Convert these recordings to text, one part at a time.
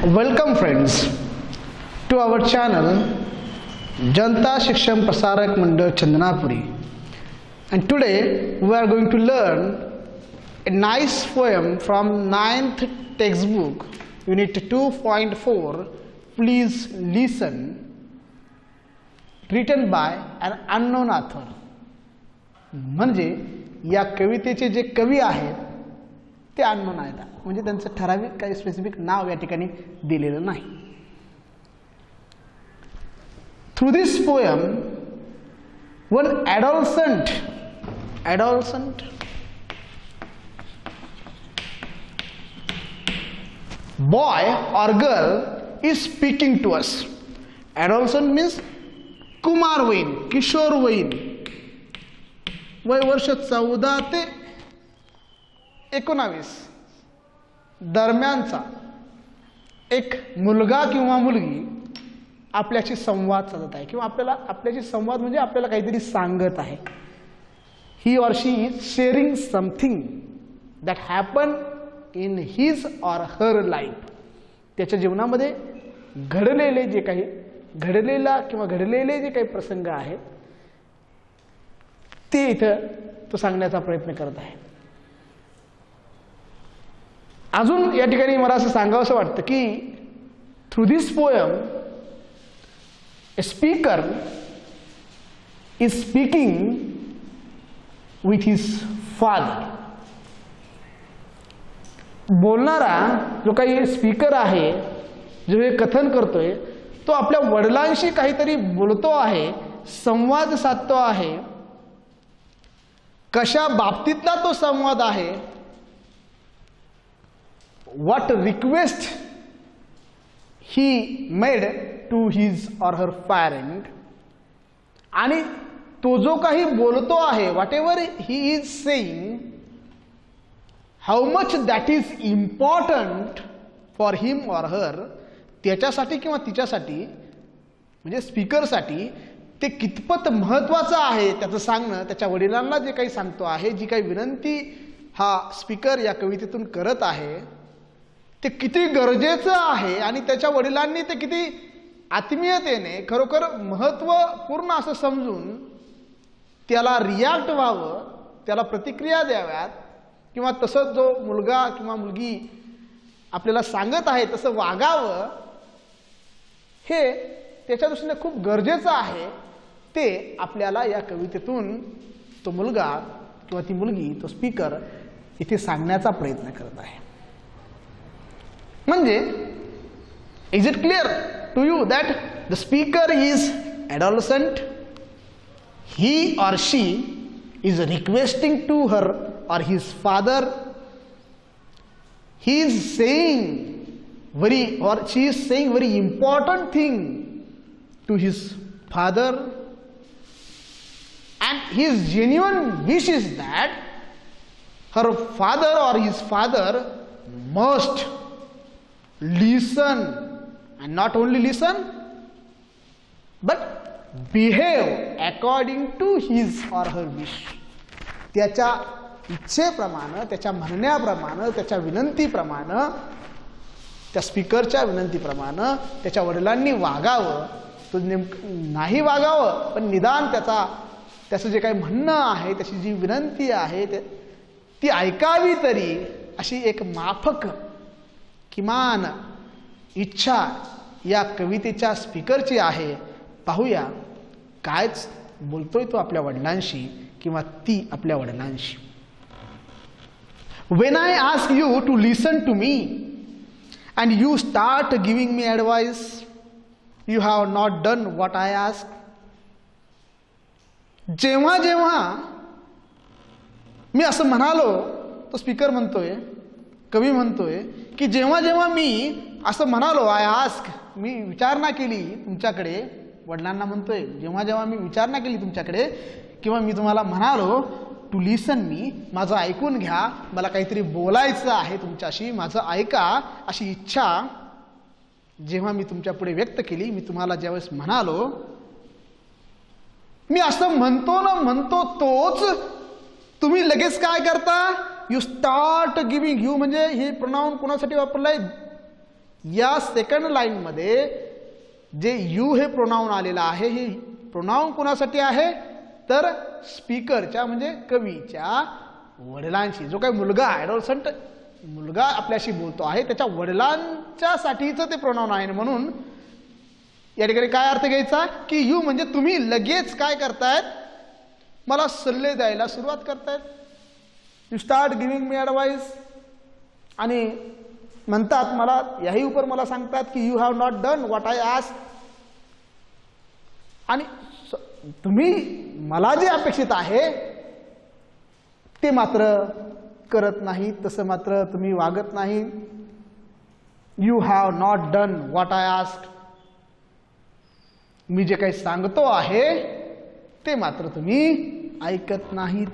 Welcome friends to our channel Janta Shikshan Prasarak Mandal Chandanapuri, and today we are going to learn a nice poem from 9th textbook unit 2.4. Please listen, written by an unknown author. म्हणजे या कवितेचे जे कवी आहेत ते unknown आहेत, म्हणजे त्यांचं ठराविक काही स्पेसिफिक नाव या ठिकाणी दिलेलं नाही. Through this poem one adolescent boy or girl is speaking to us. Adolescent means कुमारवयीन, किशोरवयीन, वय वर्ष 14 ते 19 दरम्यानचा एक मुलगा किंवा मुलगी आपल्याशी संवाद साधत आहे, किंवा आपल्याशी संवाद म्हणजे आपल्याला काहीतरी सांगत आहे. He or she is sharing something that happen in his or her life. त्याच्या जीवनामध्ये घडलेले जे काही घडलेले जे काही प्रसंग आहेत ते इथं तो सांगण्याचा प्रयत्न करत आहे. अजून या ठिकाणी मला असं सांगावंसं वाटतं की through this poem a speaker is speaking with his father. बोलणारा जो काही स्पीकर आहे, जो हे कथन करतोय, तो आपल्या वडिलांशी काहीतरी बोलतो आहे, संवाद साधतो आहे. कशा बाबतीतला तो संवाद आहे, what request he made to his or her parent, आणि तो जो काही बोलतो आहे, whatever he is saying, how much that is important for him or her, त्याच्यासाठी किंवा तिच्यासाठी म्हणजे स्पीकरसाठी ते कितपत महत्त्वाचं आहे त्याचं सांगणं, त्याच्या वडिलांना जे काही सांगतो आहे, जी काही विनंती हा स्पीकर या कवितेतून करत आहे ते किती गरजेचं आहे, आणि त्याच्या वडिलांनी ते किती आत्मीयतेने खरोखर महत्त्वपूर्ण असं समजून त्याला रिॲक्ट व्हावं, त्याला प्रतिक्रिया द्याव्यात, किंवा तसं जो मुलगा किंवा मुलगी आपल्याला सांगत आहे तसं वागावं, हे त्याच्या दृष्टीने खूप गरजेचं आहे. ते आपल्याला या कवितेतून तो मुलगा किंवा ती मुलगी, तो स्पीकर इथे सांगण्याचा प्रयत्न करत आहे. म्हणजे is it clear to you that the speaker is adolescent? He or she is requesting to her or his father. He is saying she is saying very important thing to his father, and his genuine wish is that her father or his father must listen, and not only listen but behave according to his or her wish. त्याच्या इच्छेप्रमाणे, त्याच्या म्हणण्याप्रमाणे, त्याच्या विनंतीप्रमाणे, त्या स्पीकरच्या विनंतीप्रमाणे त्याच्या वडिलांनी वागावं. तो नाही वागावं, पण निदान त्याचं जे काही म्हणणं आहे, त्याची जी विनंती आहे ती ऐकावी तरी, अशी एक माफक किमान इच्छा या कवितेच्या स्पीकरची आहे. पाहूया कायच बोलतोय तो आपल्या वडिलांशी किंवा ती आपल्या वडिलांशी. When I ask you to listen to me and you start giving me advice, you have not done what I ask. जेव्हा जेव्हा मी असं म्हणालो, तो स्पीकर म्हणतोय, कवी म्हणतोय की जेव्हा जेव्हा मी असं म्हणालो, आय आस्क, मी विचारणा केली तुमच्याकडे, वडिलांना म्हणतोय, जेव्हा जेव्हा मी विचारणा केली तुमच्याकडे किंवा मी तुम्हाला म्हणालो टू लिसन मी, माझं ऐकून घ्या, मला काहीतरी बोलायचं आहे तुमच्याशी, माझं ऐका, अशी इच्छा जेव्हा मी तुमच्या पुढे व्यक्त केली, मी तुम्हाला ज्यावेळेस म्हणालो, मी असं म्हणतो तोच तुम्ही लगेच काय करता, यू स्टार्ट गिविंग. यू म्हणजे हे प्रोनाउन कोणासाठी वापरलाय, या सेकंड लाईनमध्ये जे यू हे प्रोनाऊन आलेलं आहे, हे प्रोनाऊन कोणासाठी आहे तर स्पीकरच्या म्हणजे कवीच्या वडिलांशी. जो काही मुलगा ॲडोलसंट मुलगा आपल्याशी बोलतो आहे त्याच्या वडिलांच्या साठीचं ते प्रोनाऊन आहे. म्हणून या ठिकाणी काय अर्थ घ्यायचा की यू म्हणजे तुम्ही लगेच काय करतायत मला सल्ले द्यायला सुरुवात करतायत. You start giving me advice. आणि म्हणतात मला याही उपर मला सांगतात की you have not done what I ask. आणि तुम्ही मला जे अपेक्षित आहे ते मात्र करत नाही, तसं मात्र तुम्ही वागत नाही. You have not done what I ask. मी जे काही सांगतो आहे ते मात्र तुम्ही ऐकत नाहीत.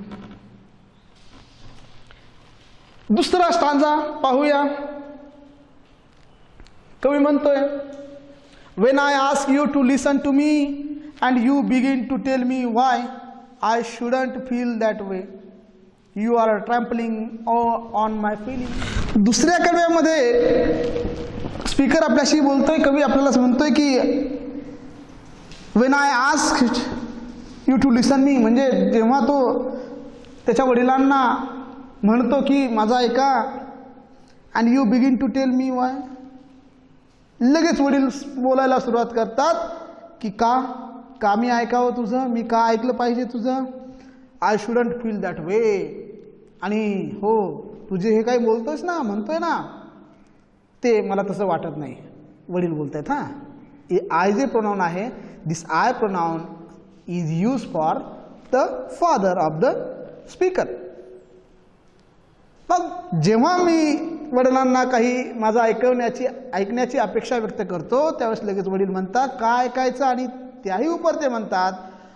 दुसरा स्टांजा पाहूया. कवी म्हणतोय when I ask you to listen to me and you begin to tell me why I shouldn't feel that way, you are trampling on my feelings. दुसऱ्या कडव्यामध्ये स्पीकर आपल्याशी बोलतोय, कवी आपल्याला म्हणतोय की when I ask you to listen me म्हणजे जेव्हा तो त्याच्या वडिलांना म्हणतो की माझा ऐका and you begin to tell me why, लगेच वडील बोलायला सुरुवात करतात की का मी ऐकावं तुझं, मी का ऐकलं पाहिजे तुझं. आय शुडंट फील दॅट वे. आणि हो तुझे हे काही बोलतोयस ना म्हणतोय ना ते मला तसं वाटत नाही. वडील बोलतायत. हां आय जे प्रोनाउन आहे this I pronoun is use for the father of the speaker. मग जेव्हा मी वडिलांना काही माझं ऐकण्याची अपेक्षा व्यक्त करतो त्यावेळेस लगेच वडील म्हणतात का ऐकायचं. आणि त्याही उपर ते म्हणतात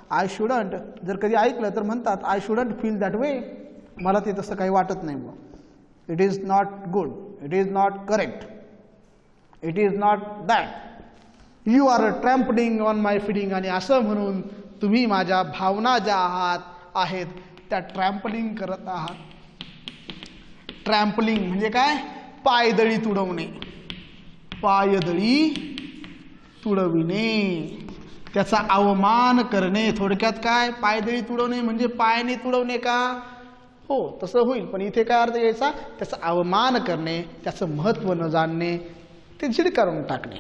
आय शुडंट. जर कधी ऐकलं तर म्हणतात I shouldn't feel that way. मला ते तसं काही वाटत नाही बुवा. It is not good, it is not correct, it is not that. You are trampling on my feeling. आणि असं म्हणून तुम्ही माझ्या भावना ज्या आहेत त्या ट्रॅम्पलिंग करत आहात. ट्रॅम्पलिंग म्हणजे काय पायदळी तुडवणे, पायदळी तुडविणे, त्याचा अवमान करणे. थोडक्यात काय पायदळी तुडवणे म्हणजे पायाने तुडवणे का हो तसं होईल पण इथे काय अर्थ घ्यायचा त्याचा अवमान करणे, त्याचं महत्त्व न जाणणे, ते झिड करून टाकणे.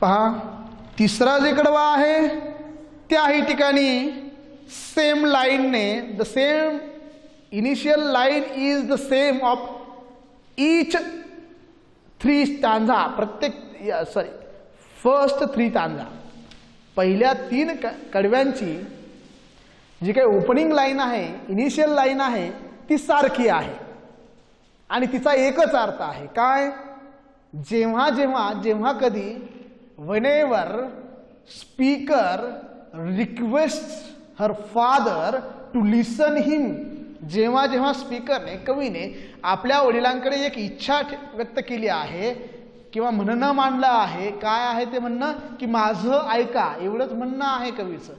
पहा तिसरा जे कडवा आहे त्याही ठिकाणी सेम लाईनने the same initial line is the same of each 3 stanza. प्रत्येक फर्स्ट 3 स्टांजा पहिल्या 3 कडव्यांची जी काही ओपनिंग लाईन आहे इनिशियल लाईन आहे ती सारखी आहे आणि तिचा एकच अर्थ आहे काय जेव्हा जेव्हा जेव्हा कधी whenever speaker requests her father to listen him, जेव्हा जेव्हा स्पीकरने कवीने आपल्या वडिलांकडे एक इच्छा व्यक्त केली आहे किंवा म्हणणं मांडलं आहे. काय आहे ते म्हणणं की माझं ऐका, एवढंच म्हणणं आहे कवीचं.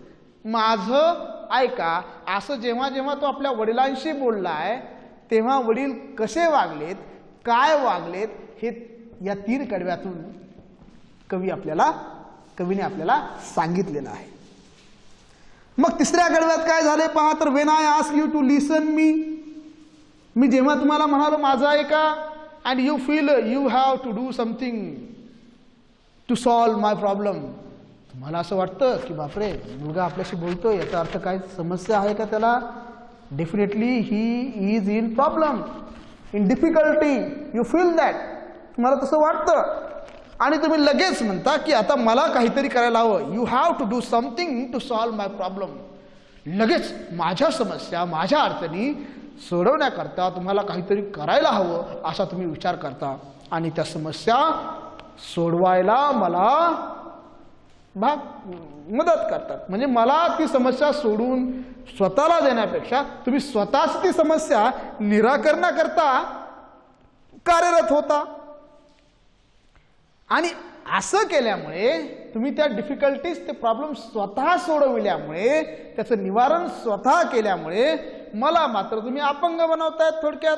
माझं ऐका असं जेव्हा जेव्हा तो आपल्या वडिलांशी बोललाय तेव्हा वडील कसे वागलेत काय वागलेत हे या 3 कडव्यातून कवीने आपल्याला सांगितलेलं आहे. मग तिसऱ्या कडव्यात काय झाले पहा तर when I ask you to listen me जेव्हा तुम्हाला म्हणालो माझं ऐका and you feel you have to do something to solve my problem. तुम्हाला असं वाटतं की बापरे मुलगा आपल्याशी बोलतोय याचा अर्थ काय समस्या आहे का त्याला. Definitely he is in problem in difficulty. You feel that. तुम्हाला तसं वाटतं आणि तुम्ही लगेच म्हणता की आता मला काहीतरी करायला हवं. You have to do something to solve my problem. लगेच माझ्या समस्या माझ्या अडचणी सोडवण्याकरता तुम्हाला काहीतरी करायला हवं असा तुम्ही विचार करता आणि त्या समस्या सोडवायला मला मदत करतात. म्हणजे मला ती समस्या सोडून स्वतःला देण्यापेक्षा तुम्ही स्वतःच ती समस्या निराकरणाकरता कार्यरत होता आणि असं केल्यामुळे तुम्ही त्या डिफिकल्टीज ते प्रॉब्लेम स्वतः सोडविल्यामुळे त्याचं निवारण स्वतः केल्यामुळे मला मात्र तुम्ही अपंग बनवतायत. थोडक्यात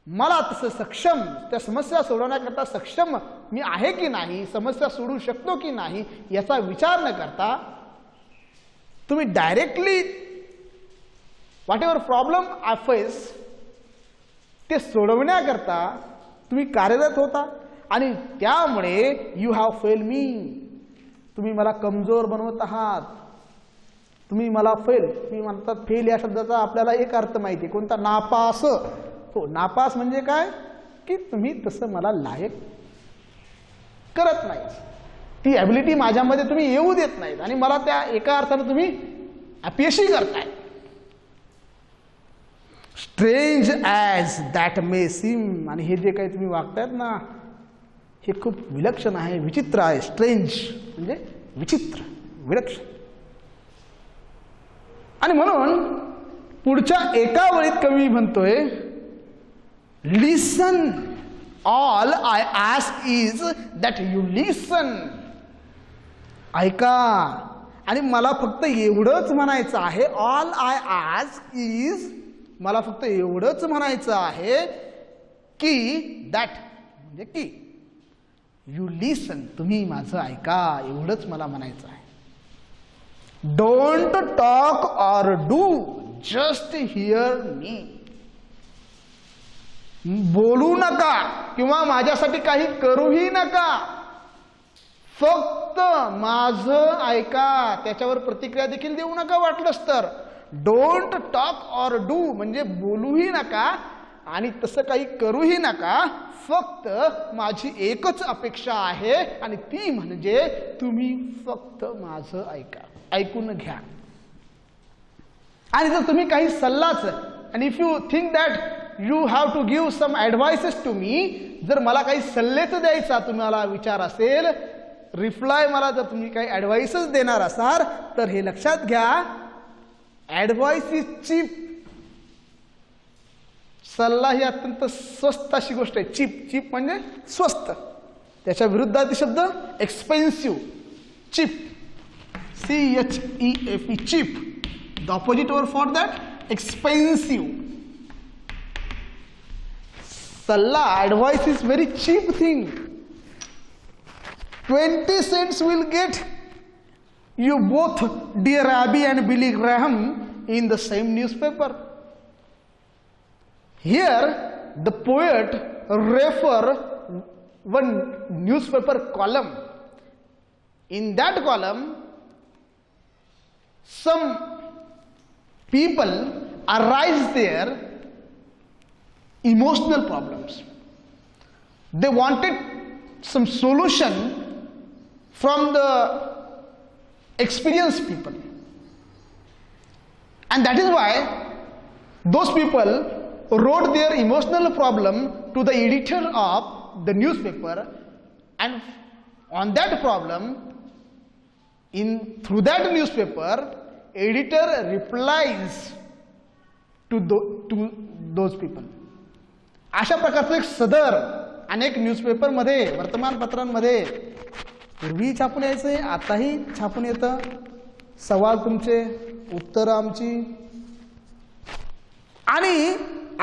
मला तसं सक्षम, त्या समस्या सोडवण्याकरता सक्षम मी आहे की नाही, समस्या सोडवू शकतो की नाही याचा विचार न करता तुम्ही directly what ever problem I face ते सोडवण्याकरता तुम्ही कार्यरत होता आणि त्यामुळे यू हॅव फेल मी. तुम्ही मला कमजोर बनवत आहात. तुम्ही मला तुम्ही म्हणतात फेल या शब्दाचा आपल्याला एक अर्थ माहिती आहे, कोणता? नापास. हो, नापास म्हणजे काय की तुम्ही तसं मला लायक करत नाही, ती ॲबिलिटी माझ्यामध्ये तुम्ही येऊ देत नाहीत आणि मला त्या एका अर्थाने तुम्ही अपयशी करताय. Strange as that may seem. आणि हे जे काही तुम्ही वागतायत ना हे खूप विलक्षण आहे, विचित्र आहे. स्ट्रेंज म्हणजे विचित्र, विलक्षण. आणि म्हणून पुढच्या एका वळीत कवी म्हणतोय, listen, all I ask is that you listen. ऐका, आणि मला फक्त एवढंच म्हणायचं आहे. ऑल आय आस्क इज, मला फक्त एवढंच म्हणायचं आहे की दॅट म्हणजे की यू लिसन, तुम्ही माझं ऐका, एवढंच मला म्हणायचं आहे. Don't talk or do, just hear me. बोलू नका किंवा माझ्यासाठी काही करूही नका, फक्त माझं ऐका, त्याच्यावर प्रतिक्रिया देखील देऊ नका वाटलंच तर. डोंट टॉक ऑर डू म्हणजे बोलूही नका आणि तसं काही करूही नका, फक्त माझी एकच अपेक्षा आहे आणि ती म्हणजे तुम्ही फक्त माझं ऐका, ऐकून घ्या. आणि जर तुम्ही काही सल्लाच, आणि if you think that you have to give some advices to me, जर मला काही सल्लेच द्यायचा तुम्हाला विचार असेल, रिप्लाय मला जर तुम्ही काही ॲडवाइसेस देणार असाल तर हे लक्षात घ्या, ॲडवाइस इज चीप. सल्ला ही अत्यंत स्वस्त अशी गोष्ट आहे. चीप, चीप म्हणजे स्वस्त. त्याच्या विरुद्धार्थी शब्द expensive, cheap, CHEAP, cheap. The opposite word for that expensive. सल्ला, advice is very cheap thing. 20 cents will get you both dear Abby and Billy Graham in the same newspaper. Here the poet refer one newspaper column. In that column some people arise their emotional problems. They wanted some solution from the experienced people, and that is why those people wrote their emotional problem to the editor of the newspaper, and on that problem, through that newspaper, editor replies to those people. अशा प्रकारचं एक सदर अनेक न्यूजपेपरमध्ये, वर्तमानपत्रांमध्ये पूर्वी छापून यायचे, आताही छापून येतं. सवाल तुमचे, उत्तरं आमची. आणि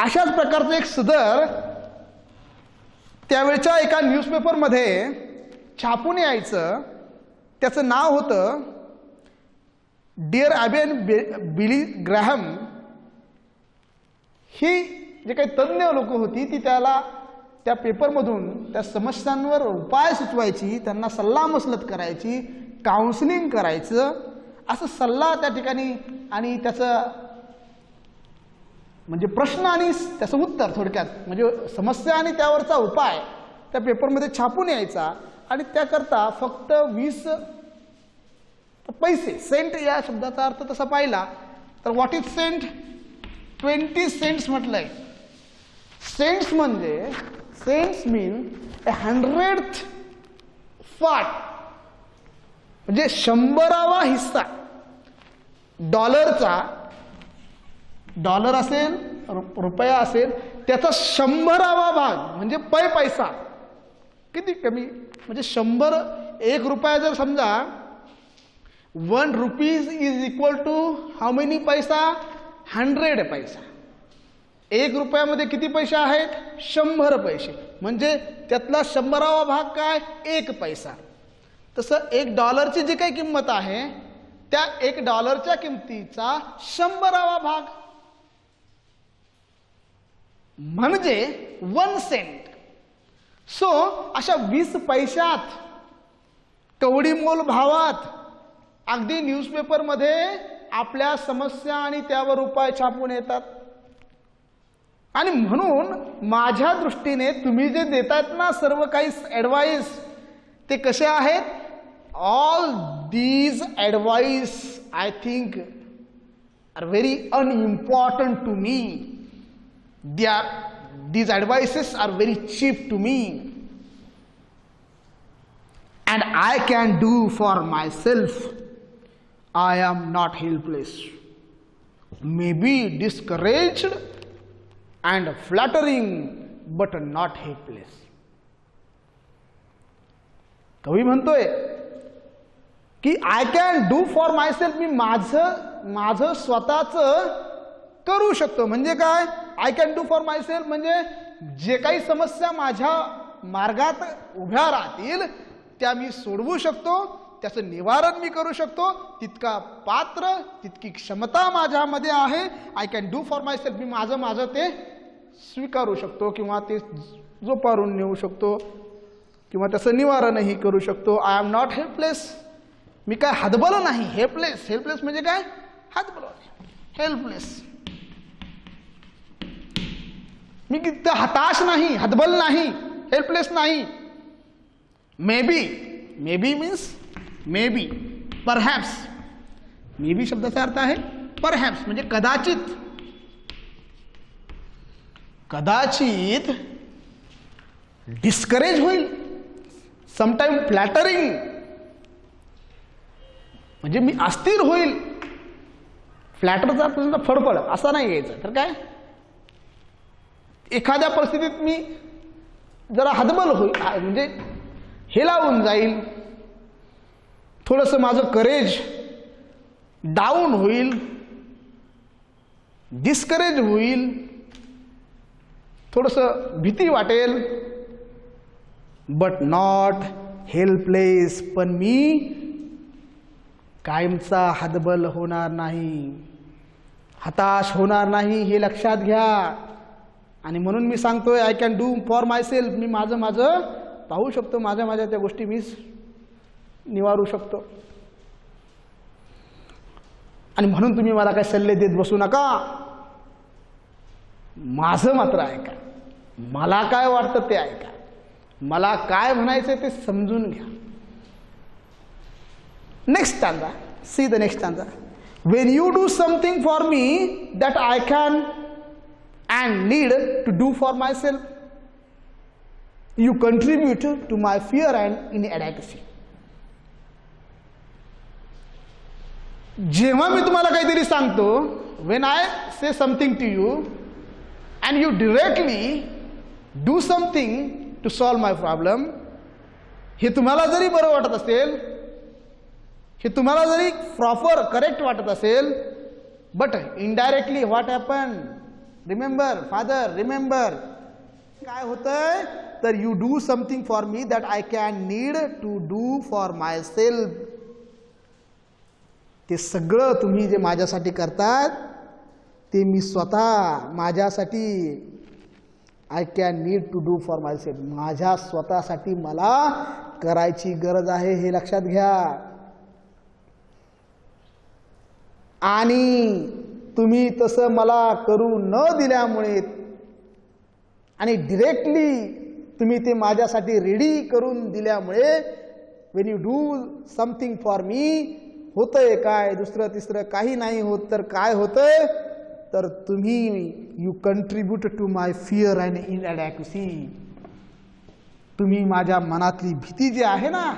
अशाच प्रकारचं एक सदर त्यावेळच्या एका न्यूजपेपरमध्ये छापून यायचं. त्याचं नाव होतं dear Abby and Billy Graham. ही जे काही तज्ज्ञ लोक होती ती त्या पेपरमधून त्या समस्यांवर उपाय सुचवायची, त्यांना सल्लामसलत करायची, काउन्सिलिंग करायचं, असं सल्ला त्या ठिकाणी आणि त्याचं म्हणजे प्रश्न आणि त्याचं उत्तर, थोडक्यात म्हणजे समस्या आणि त्यावरचा उपाय त्या पेपरमध्ये छापून यायचा. आणि त्याकरता फक्त 20 पैसे, सेंट या शब्दाचा अर्थ तसा पाहिला तर व्हॉट इज सेंट, 20 सेंट्स म्हटलंय. सेंट्स म्हणजे सेंट्स मीन 100th पार्ट, म्हणजे 100वा हिस्सा. डॉलरचा, डॉलर असेल, रुपया असेल, त्याचा 100वा भाग म्हणजे पैसा. किती कमी, म्हणजे 100, 1 रुपया जर समजा 1 rupees is equal to how many paisa, 100 पैसा. 1 रुपयामध्ये किती पैसे आहेत? 100 पैसे. म्हणजे त्यातला 100वा भाग काय? 1 पैसा. तसं $1 जी काही किंमत आहे त्या $1 किमतीचा 100वा भाग म्हणजे 1 सेंट. सो अशा 20 पैशात, कवडी मोल भावात, अगदी न्यूजपेपरमध्ये आपल्या समस्या आणि त्यावर उपाय छापून येतात. आणि म्हणून माझ्या दृष्टीने तुम्ही जे देतात ना सर्व काही ॲडवाइस, ते कसे आहेत? All these advice I think are very unimportant to me. These advices are very cheap to me, and I can do for myself. I am not helpless, maybe discouraged and flattering, but not helpless. कवी म्हणतोय की I can do for my self, मी माझं स्वतःचं करू शकतो. म्हणजे काय? I can do for my self म्हणजे जे काही समस्या माझ्या मार्गात उभ्या राहतील त्या मी सोडवू शकतो, त्याचं निवारण मी करू शकतो. तितका पात्र, तितकी क्षमता माझ्यामध्ये आहे. I can do for my self, मी माझं ते स्वीकारू शकतो किंवा ते जोपारून नेऊ शकतो किंवा त्याचं निवारणही करू शकतो. आय एम नॉट हेल्पलेस, मी काय हतबल नाही. हेल्पलेस म्हणजे काय? हतबल. हेल्पलेस मी किती हताश नाही, हतबल नाही, हेल्पलेस नाही. May be means may be, perhaps. May be शब्दाचा अर्थ आहे परहॅप्स म्हणजे कदाचित. कदाचित डिस्करेज होईल, समटाइम फ्लॅटरिंग म्हणजे मी अस्थिर होईल. फ्लॅटरचा अर्थ फडफड असा नाही घ्यायचा. तर काय? एखाद्या परिस्थितीत मी जरा हतबल होईल, म्हणजे हेलावून जाईल, थोडंसं माझं करेज डाऊन होईल, डिस्करेज होईल, थोडंसं भीती वाटेल. बट नॉट हेल्पलेस, पण मी कायमचा हतबल होणार नाही, हताश होणार नाही, हे लक्षात घ्या. आणि म्हणून मी सांगतोय I can do for my self, मी माझं पाहू शकतो, माझ्या त्या गोष्टी मी निवारू शकतो. आणि म्हणून तुम्ही मला काय सल्ले देत बसू नका. माझं मात्र ऐका, मला काय वाटतं ते ऐका, मला काय म्हणायचं ते समजून घ्या. Next stanza, see the next stanza. When you do something for me that I can and need to do for myself, you contribute to my fear and inadequacy. जेव्हा मी तुम्हाला काहीतरी सांगतो, when I say something to you and you directly do something to solve my problem, हे तुम्हाला जरी बरं वाटत असेल, हे तुम्हाला जरी प्रॉपर करेक्ट वाटत असेल, but indirectly what happen? Remember father, remember काय होतंय? तर you do something for me that I can need to do for my self. ते सगळं तुम्ही जे माझ्यासाठी करतात ते मी स्वतः माझ्यासाठी I can need to do for my self, माझ्या स्वतःसाठी मला करायची गरज आहे, हे लक्षात घ्या. आणि तुम्ही तसं मला करू न दिल्यामुळे आणि डिरेक्टली तुम्ही ते माझ्यासाठी रेडी करून दिल्यामुळे, Wien you do something for मी, होतंय काय? दुसरं तिसरं काही नाही होत. तर काय होतंय? तर तुम्ही you contribute to my fear and inadequacy. तुम्ही माझ्या मनातली भीती जी आहे ना,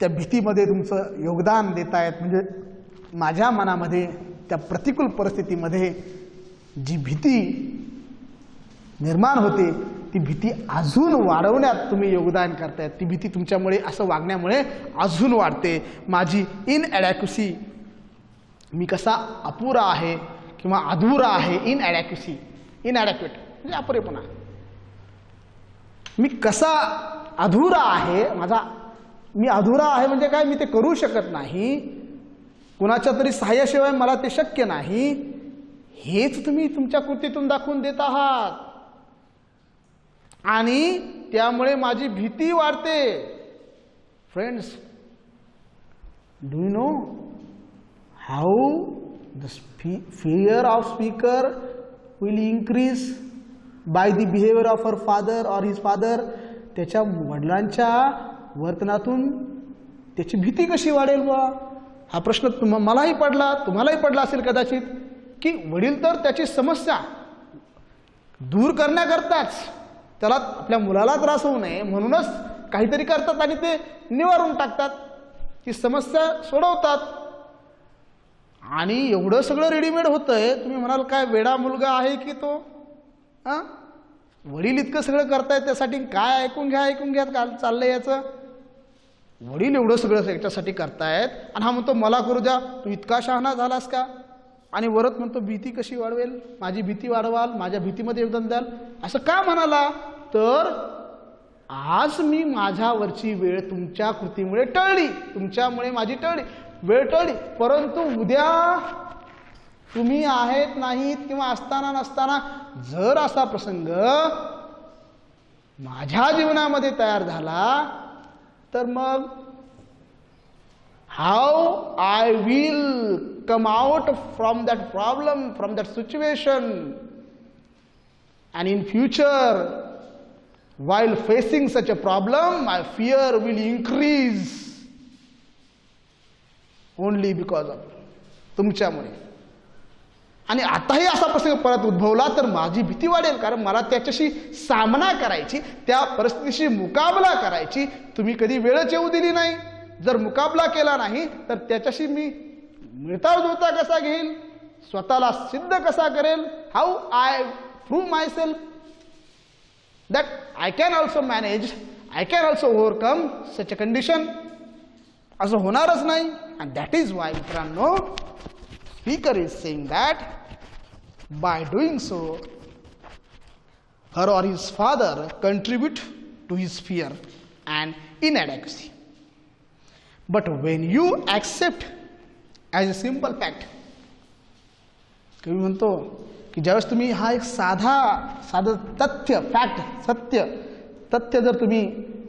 त्या भीतीमध्ये तुमचं योगदान देतायत. म्हणजे माझ्या मनामध्ये त्या प्रतिकूल परिस्थितीमध्ये जी भीती निर्माण होते, ती भीती अजून वाढवण्यात तुम्ही योगदान करतायत. ती भीती तुमच्यामुळे असं वागण्यामुळे अजून वाढते. माझी इनॲडॅक्युसी, मी कसा अपुरा आहे किंवा अधुरा आहे, इनॲडॅक्युसी, इनॲडॅक्वेट म्हणजे अपुरेपणा. मी कसा अधुरा आहे, मी अधुरा आहे म्हणजे काय, मी ते करू शकत नाही, कुणाच्या तरी सहाय्याशिवाय मला ते शक्य नाही, हेच तुम्ही तुमच्या कृतीतून दाखवून देत आहात. आणि त्यामुळे माझी भीती वाढते. Friends, do you know how the fear of speaker will increase by the behavior of her father or his father? त्याच्या वडिलांच्या वर्तनातून त्याची भीती कशी वाढेल बा? हा प्रश्न मलाही पडला, तुम्हालाही पडला असेल कदाचित, की वडील तर त्याची समस्या दूर करण्याकरताच, त्याला आपल्या मुलाला त्रास होऊ नये म्हणूनच काहीतरी करतात आणि ते निवारून टाकतात, ती समस्या सोडवतात. आणि एवढं सगळं रेडीमेड होतंय. तुम्ही म्हणाल काय वेडा मुलगा आहे की तो? हां, वडील इतकं सगळं करतायत त्यासाठी काय ऐकून घ्या काय चाललंय याचं. वडील एवढं सगळं याच्यासाठी करतायत आणि हा म्हणतो मला करू द्या, तू इतका शहाणा झालास का? आणि वरत म्हणतो भीती कशी वाढवेल, माझी भीती वाढवाल, माझ्या भीतीमध्ये योगदान द्याल. असं का म्हणाला? तर आज मी माझ्यावरची वेळ तुमच्या कृतीमुळे टळली, तुमच्यामुळे माझी वेळ टळली, परंतु उद्या तुम्ही आहेत नाहीत किंवा असताना नसताना जर असा प्रसंग माझ्या जीवनामध्ये तयार झाला तर मग how I will come out from that problem, from that situation, and in future while facing such a problem my fear will increase only because of तुमच्यामुळे. आणि आताही असा प्रसंग परत उद्भवला तर माझी भीती वाढेल, कारण मला त्याच्याशी सामना करायची, त्या परिस्थितीशी मुकाबला करायची तुम्ही कधी वेळच येऊ दिली नाही. जर मुकाबला केला नाही तर त्याच्याशी मी मिळता जुळता कसा घेईल, स्वतःला सिद्ध कसा करेल, how I prove my self that I can also manage, I can also overcome such a condition. असं होणारच नाही. and that is why मित्रांनो speaker is saying that by doing so her or his father contribute to his fear and inadequacy. But when you accept as a simple fact, कवी म्हणतो की ज्यावेळेस तुम्ही हा एक साधं तथ्य, फॅक्ट, सत्य तथ्य जर तुम्ही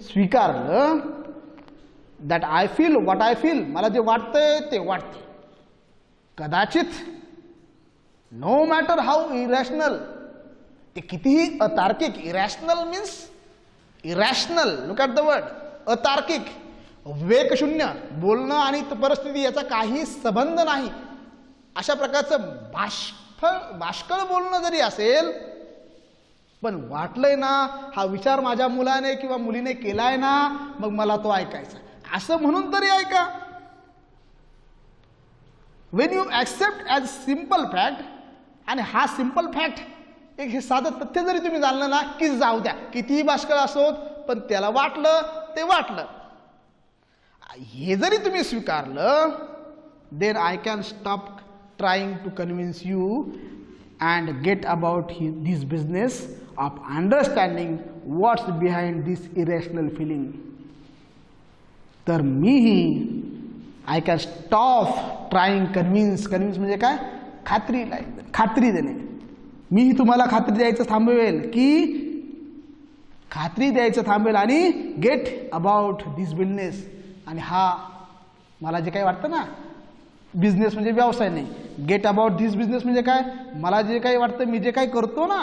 स्वीकारलं, that I feel what I feel, मला जे वाटतंय ते वाटते, कदाचित नो मॅटर हाऊ इरॅशनल, ते कितीही अतार्किक, irrational means irrational, look at the word, अतार्किक, विवेकशून्य, बोलणं आणि परिस्थिती याचा काही संबंध नाही, अशा प्रकारचं बाष्कळ बोलणं जरी असेल, पण वाटलंय ना हा विचार माझ्या मुलाने किंवा मुलीने केलाय ना, मग मला तो ऐकायचा, असं म्हणून तरी ऐका. Wien you accept as simple fact, आणि हा सिम्पल फॅक्ट एक हे साधं तथ्य जरी तुम्ही जाणलं ना की जाऊ द्या कितीही बाष्कळ असोत, पण त्याला वाटलं ते वाटलं, हे जरी तुम्ही स्वीकारलं, then I can stop trying to convince you and get about this business of understanding what's behind this irrational feeling. तर मीही I can stop trying convince म्हणजे काय, खात्री देणे. मीही तुम्हाला खात्री द्यायचं थांबवेल, की खात्री द्यायचं थांबवेल आणि get about this business. आणि हा मला जे काही वाटतं ना, बिझनेस म्हणजे व्यवसाय नाही, गेट अबाउट धिस बिझनेस म्हणजे काय, मला जे काही वाटतं, मी जे काही करतो ना,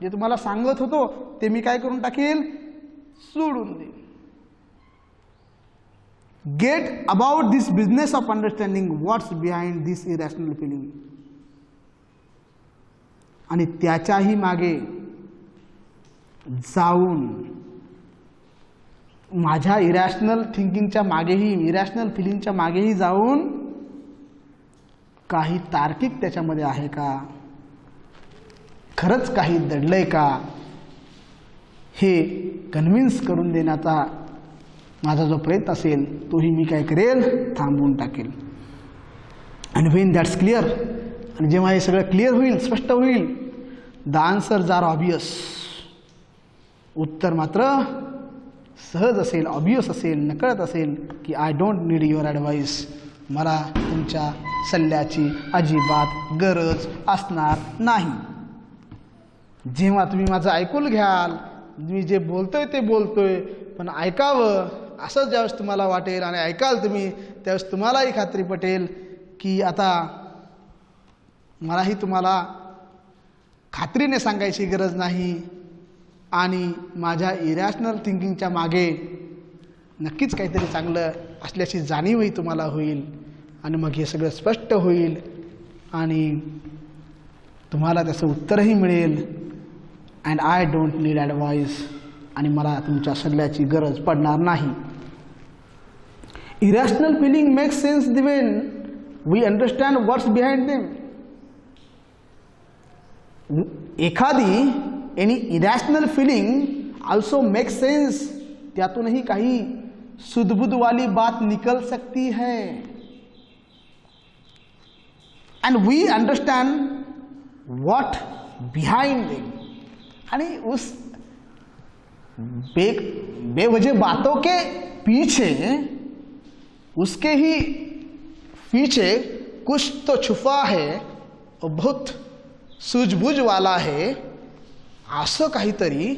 जे तुम्हाला सांगत होतो ते मी काय करून टाकील, सोडून देईन. Get about this business of understanding what's behind this irrational feeling. आणि त्याच्याही मागे जाऊन, माझ्या इरॅशनल थिंकिंगच्या मागेही, इरॅशनल फिलिंगच्या मागेही जाऊन काही तार्किक त्याच्यामध्ये आहे का, खरंच काही दडलंय का, हे कन्व्हिन्स करून देण्याचा माझा जो प्रयत्न असेल तोही मी काय करेल, थांबवून टाकेल. आणि व्हेन दॅट्स क्लिअर, आणि जेव्हा हे सगळं क्लिअर होईल, स्पष्ट होईल, द आन्सर्स आर ऑबियस. उत्तर मात्र सहज असेल, ऑबियस असेल, नकळत असेल की I don't need your advice. मला तुमच्या सल्ल्याची अजिबात गरज असणार नाही. जेव्हा तुम्ही माझं ऐकून घ्याल, मी जे बोलतोय ते बोलतोय, पण ऐकावं असं ज्यावेळेस तुम्हाला वाटेल आणि ऐकाल तुम्ही, त्यावेळेस तुम्हालाही खात्री पटेल की आता मलाही तुम्हाला खात्रीने सांगायची गरज नाही आणि माझ्या इरॅशनल थिंकिंगच्या मागे नक्कीच काहीतरी चांगलं असल्याची जाणीवही तुम्हाला होईल. आणि मग हे सगळं स्पष्ट होईल आणि तुम्हाला त्याचं उत्तरही मिळेल. And I don't need advice. आणि मला तुमच्या सल्ल्याची गरज पडणार नाही. Irrational feeling makes sense when we understand what's behind them. Any irrational feeling also makes sense. त्यातूनही काही सुदबुद वाली बात निकल सकती है. And we understand what behind them. आणि उस बेवजह बातों के पीछे, उसके ही पीछे कुछ तो छुपा है और बहुत सूझबूझ वाला है, असं काहीतरी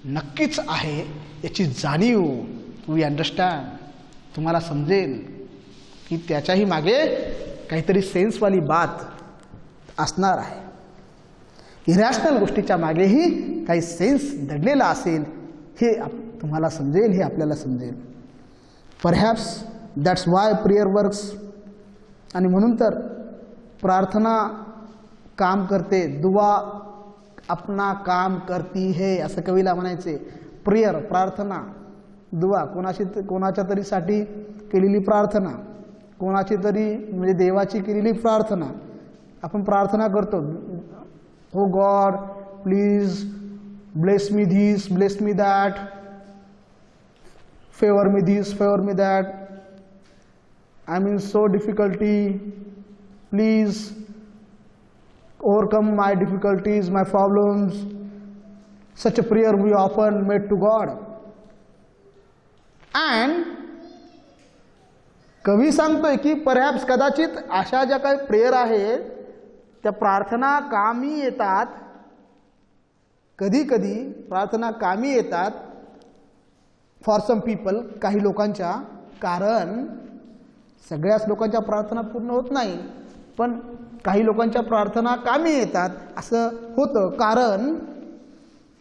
नक्कीच आहे याची जाणीव वी अंडरस्टँड. तुम्हाला समजेल की त्याच्याही मागे काहीतरी सेन्सवाली बात असणार आहे. इरॅशनल गोष्टीच्या मागेही काही सेन्स दडलेला असेल हे तुम्हाला समजेल, हे आपल्याला समजेल. Perhaps that's why prayer works. आणि म्हणून तर प्रार्थना काम करते. दुआ अपना काम करती है असं कवीला म्हणायचे. प्रेयर प्रार्थना, दुआ कोणाच्या तरी साठी केलेली प्रार्थना, कोणाची तरी म्हणजे देवाची केलेली प्रार्थना. आपण प्रार्थना करतो, oh God please bless me this, bless me that, favour me this, favour me that, I am in so difficulty, please overcome my difficulties, my problems. Such a prayer we often made to God. And कवी सांगतोय की perhaps कदाचित अशा ज्या काही prayer आहेत त्या प्रार्थना कामी येतात. कधी कधी प्रार्थना कामी येतात फॉर सम पीपल, काही लोकांच्या. कारण सगळ्याच लोकांच्या प्रार्थना पूर्ण होत नाही, पण काही लोकांच्या प्रार्थना कामी येतात. असं होतं कारण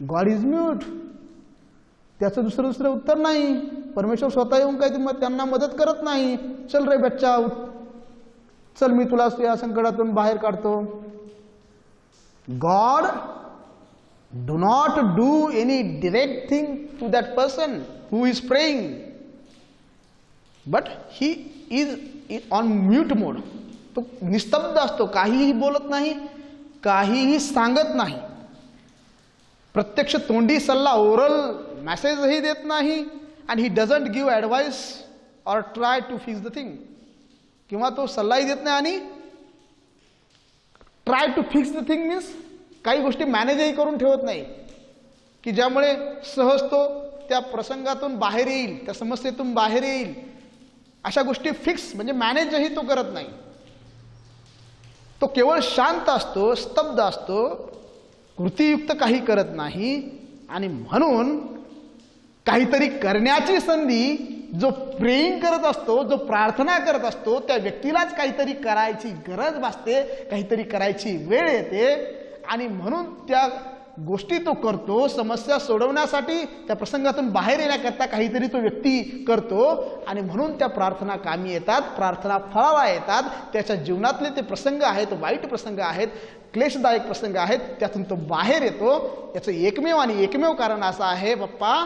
गॉड इज म्यूट. त्याचं दुसरं उत्तर नाही. परमेश्वर स्वतः येऊन काही त्यांना मदत करत नाही. चल रे बच्चा, चल मी तुला या संकटातून बाहेर काढतो. God do not do any direct thing to that person who is praying, but he is on mute mode. तो निस्तब्ध असतो, काहीही बोलत नाही, काहीही सांगत नाही. प्रत्यक्ष तोंडी सल्ला, ओरल मेसेजही देत नाही. And he doesn't give advice or try to fix the thing. किंवा तो सल्लाही देत नाही आणि try to fix the thing means काही गोष्टी मॅनेजही करून ठेवत नाही की ज्यामुळे सहज तो त्या प्रसंगातून बाहेर येईल, त्या समस्येतून बाहेर येईल. अशा गोष्टी फिक्स म्हणजे मॅनेजही तो करत नाही. तो केवळ शांत असतो, स्तब्ध असतो, कृतीयुक्त काही करत नाही. आणि म्हणून काहीतरी करण्याची संधी जो प्रेइंग करत असतो, जो प्रार्थना करत असतो, त्या व्यक्तीलाच काहीतरी करायची गरज भासते, काहीतरी करायची वेळ येते. आणि म्हणून त्या गोष्टी तो करतो. समस्या सोडवण्यासाठी, त्या प्रसंगातून बाहेर येण्याकरता काहीतरी तो व्यक्ती करतो. आणि म्हणून त्या प्रार्थना कामी येतात, प्रार्थना फळाला येतात. त्याच्या जीवनातले ते प्रसंग आहेत, वाईट प्रसंग आहेत, क्लेशदायक प्रसंग आहेत, त्यातून तो बाहेर येतो. याचं एकमेव कारण असं आहे बाप्पा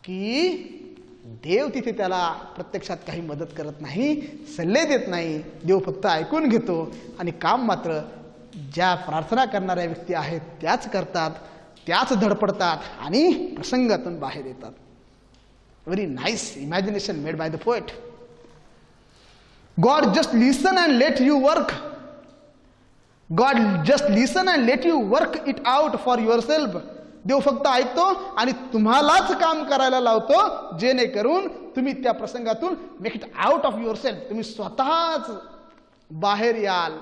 की देव तिथे त्याला प्रत्यक्षात काही मदत करत नाही, सल्ले देत नाही. देव फक्त ऐकून घेतो आणि काम मात्र ज्या प्रार्थना करणाऱ्या व्यक्ती आहेत त्याच करतात, त्याच धडपडतात आणि प्रसंगातून बाहेर येतात. Very nice imagination made by the poet. God just listen and let you work. God just listen and let you work it out for your self. देव फक्त ऐकतो आणि तुम्हालाच काम करायला लावतो, जेणेकरून तुम्ही त्या प्रसंगातून make it out of your self, तुम्ही स्वतःच बाहेर याल,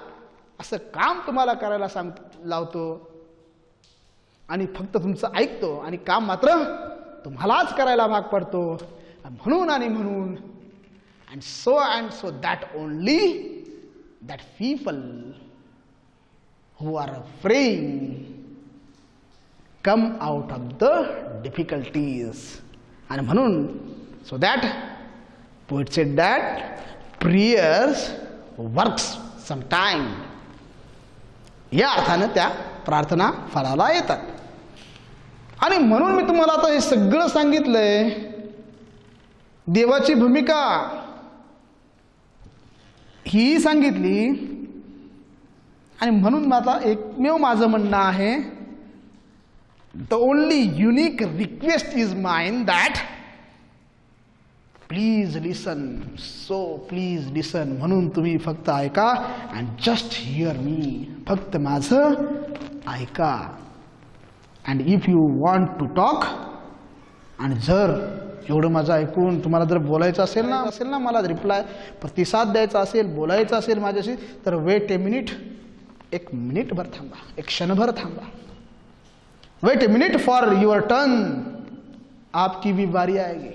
असं काम तुम्हाला करायला लावतो. आणि फक्त तुमचं ऐकतो आणि काम मात्र तुम्हालाच करायला भाग पडतो. म्हणून आणि म्हणून and so that only that people who are afraid come out of the difficulties. आणि म्हणून so that poet said that prayers works sometime. या अर्थानं त्या प्रार्थना फळाला येतात. आणि म्हणून मी तुम्हाला आता हे सगळं सांगितलंय. देवाची भूमिका ही सांगितली. आणि म्हणून माझा एकमेव माझं म्हणणं आहे, the only unique request is mine that please listen. So please listen. म्हणून तुम्ही फक्त ऐका. And just hear me. फक्त माझं ऐका. And if you want to talk, आणि जर एवढं माझं ऐकून तुम्हाला जर बोलायचं असेल ना मला रिप्लाय प्रतिसाद द्यायचा असेल, बोलायचं असेल माझ्याशी, तर वेट ए मिनिट. एक मिनिटभर थांबा, एक क्षणभर थांबा. Wait a minute for your turn. आपकी भी बारी आएगी.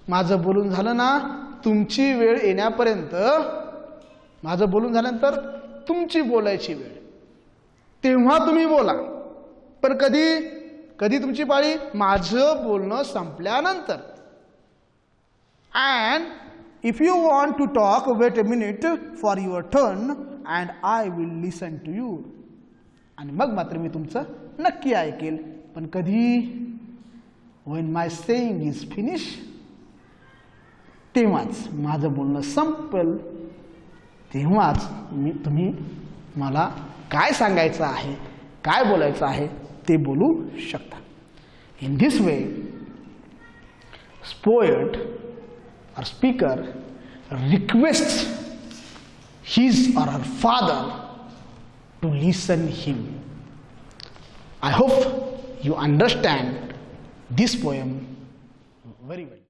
माझं बोलून झालं ना, तुमची वेळ येण्यापर्यंत, माझं बोलून झाल्यानंतर तुमची बोलायची वेळ, तेव्हा तुम्ही बोला. पण कधी तुमची पाळी? माझं बोलणं संपल्यानंतर. And if you want to talk, wait a minute for your turn and I will listen to you. आणि मग मात्र मी तुमचं नक्की ऐकेल. पण कधी? When my saying is finish. तेव्हाच माझं बोलणं संपेल, तेव्हाच तुम्ही मला काय सांगायचं आहे, काय बोलायचं आहे ते बोलू शकता. In this way poet or speaker requests his or her father to listen him. I hope you understand this poem very well.